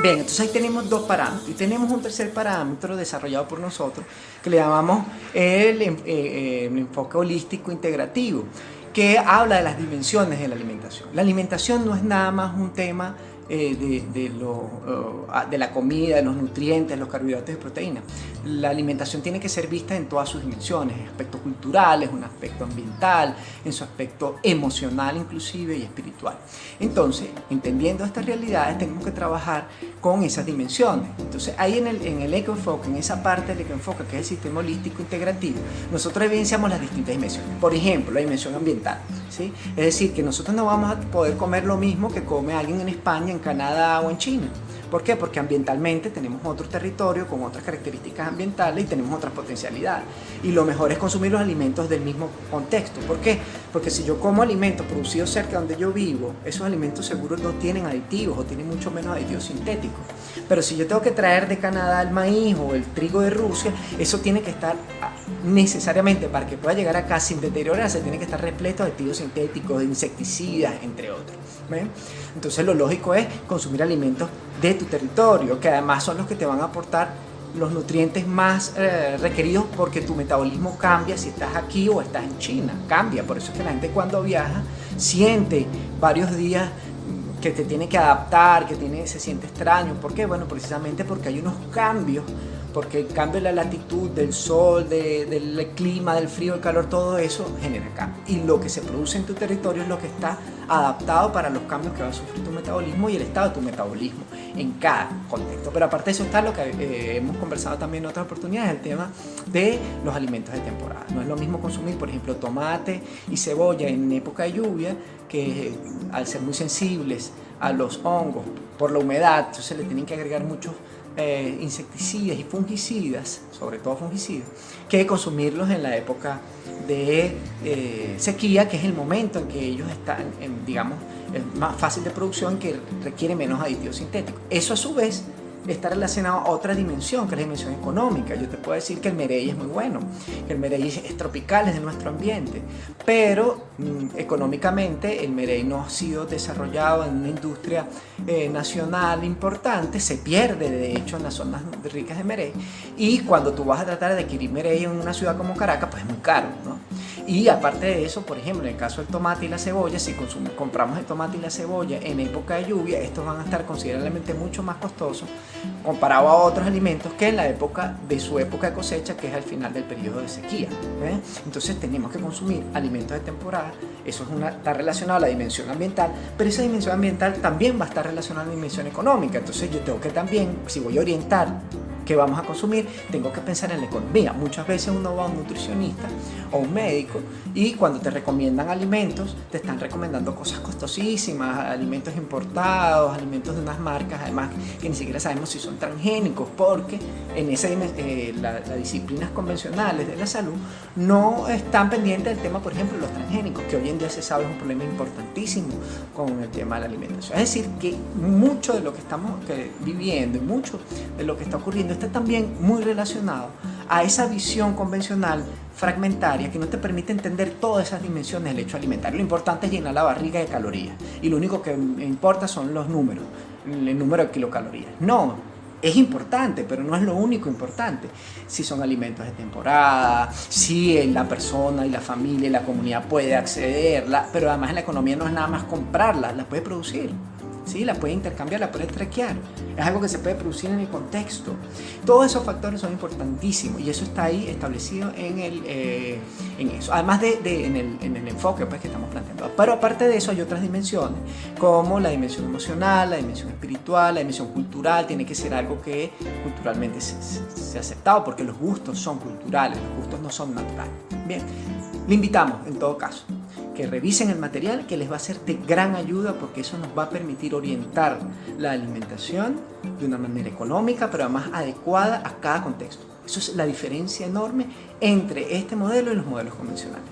Bien, entonces ahí tenemos dos parámetros y tenemos un tercer parámetro desarrollado por nosotros que le llamamos el enfoque holístico integrativo, que habla de las dimensiones de la alimentación. La alimentación no es nada más un tema de la comida, de los nutrientes, los carbohidratos y proteínas. La alimentación tiene que ser vista en todas sus dimensiones, en aspectos culturales, un aspecto ambiental, en su aspecto emocional inclusive y espiritual. Entonces, entendiendo estas realidades, tenemos que trabajar con esas dimensiones. Entonces, ahí en el ecoenfoque, en esa parte del ecoenfoque que es el sistema holístico integrativo, nosotros evidenciamos las distintas dimensiones. Por ejemplo, la dimensión ambiental, ¿sí? Es decir, que nosotros no vamos a poder comer lo mismo que come alguien en España, en Canadá o en China. ¿Por qué? Porque ambientalmente tenemos otro territorio con otras características ambientales y tenemos otras potencialidades. Y lo mejor es consumir los alimentos del mismo contexto. ¿Por qué? Porque si yo como alimentos producidos cerca de donde yo vivo, esos alimentos seguros no tienen aditivos o tienen mucho menos aditivos sintéticos. Pero si yo tengo que traer de Canadá el maíz o el trigo de Rusia, eso tiene que estar necesariamente, para que pueda llegar acá sin deteriorarse, tiene que estar repleto de aditivos sintéticos, de insecticidas, entre otros. ¿Ven? Entonces lo lógico es consumir alimentos de tu territorio, que además son los que te van a aportar los nutrientes más requeridos, porque tu metabolismo cambia si estás aquí o estás en China, cambia. Por eso es que la gente cuando viaja siente varios días que te tiene que adaptar, se siente extraño. ¿Por qué? Bueno, precisamente porque hay unos cambios, porque el cambio de la latitud, del sol, del clima, del frío, del calor, todo eso genera cambio. Y lo que se produce en tu territorio es lo que está adaptado para los cambios que va a sufrir tu metabolismo y el estado de tu metabolismo en cada contexto. Pero aparte de eso está lo que hemos conversado también en otras oportunidades, el tema de los alimentos de temporada. No es lo mismo consumir, por ejemplo, tomate y cebolla en época de lluvia, que al ser muy sensibles a los hongos por la humedad, entonces le tienen que agregar muchos insecticidas y fungicidas, sobre todo fungicidas, que consumirlos en la época de sequía, que es el momento en que ellos están, digamos, más fácil de producción, que requiere menos aditivos sintéticos. Eso a su vez está relacionado a otra dimensión, que es la dimensión económica. Yo te puedo decir que el merey es muy bueno, que el merey es tropical, es de nuestro ambiente, pero económicamente el merey no ha sido desarrollado en una industria nacional importante, se pierde de hecho en las zonas ricas de merey, y cuando tú vas a tratar de adquirir merey en una ciudad como Caracas, pues es muy caro, ¿no? Y aparte de eso, por ejemplo, en el caso del tomate y la cebolla, si compramos el tomate y la cebolla en época de lluvia, estos van a estar considerablemente mucho más costosos comparado a otros alimentos que en la época de su época de cosecha, que es al final del periodo de sequía. Entonces tenemos que consumir alimentos de temporada. Eso está relacionado a la dimensión ambiental, pero esa dimensión ambiental también va a estar relacionada a la dimensión económica. Entonces yo tengo que también, si voy a orientar qué vamos a consumir, tengo que pensar en la economía. Muchas veces uno va a un nutricionista o un médico y cuando te recomiendan alimentos, te están recomendando cosas costosísimas, alimentos importados, alimentos de unas marcas, además que ni siquiera sabemos si son transgénicos, porque en las disciplinas convencionales de la salud no están pendientes del tema, por ejemplo, los transgénicos, que hoy en día se sabe es un problema importantísimo con el tema de la alimentación. Es decir, que mucho de lo que estamos viviendo y mucho de lo que está ocurriendo está también muy relacionado a esa visión convencional fragmentaria que no te permite entender todas esas dimensiones del hecho alimentario. Lo importante es llenar la barriga de calorías y lo único que importa son los números, el número de kilocalorías. No, es importante, pero no es lo único importante. Si son alimentos de temporada, si la persona y la familia y la comunidad puede accederla, pero además en la economía no es nada más comprarla, la puede producir. ¿Sí? La puede intercambiar, la puede traquear. Es algo que se puede producir en el contexto. Todos esos factores son importantísimos y eso está ahí establecido en eso. Además en el enfoque pues, que estamos planteando. Pero aparte de eso hay otras dimensiones, como la dimensión emocional, la dimensión espiritual, la dimensión cultural. Tiene que ser algo que culturalmente se ha aceptado, porque los gustos son culturales, los gustos no son naturales. Bien, le invitamos en todo caso que revisen el material, que les va a ser de gran ayuda, porque eso nos va a permitir orientar la alimentación de una manera económica, pero además adecuada a cada contexto. Eso es la diferencia enorme entre este modelo y los modelos convencionales.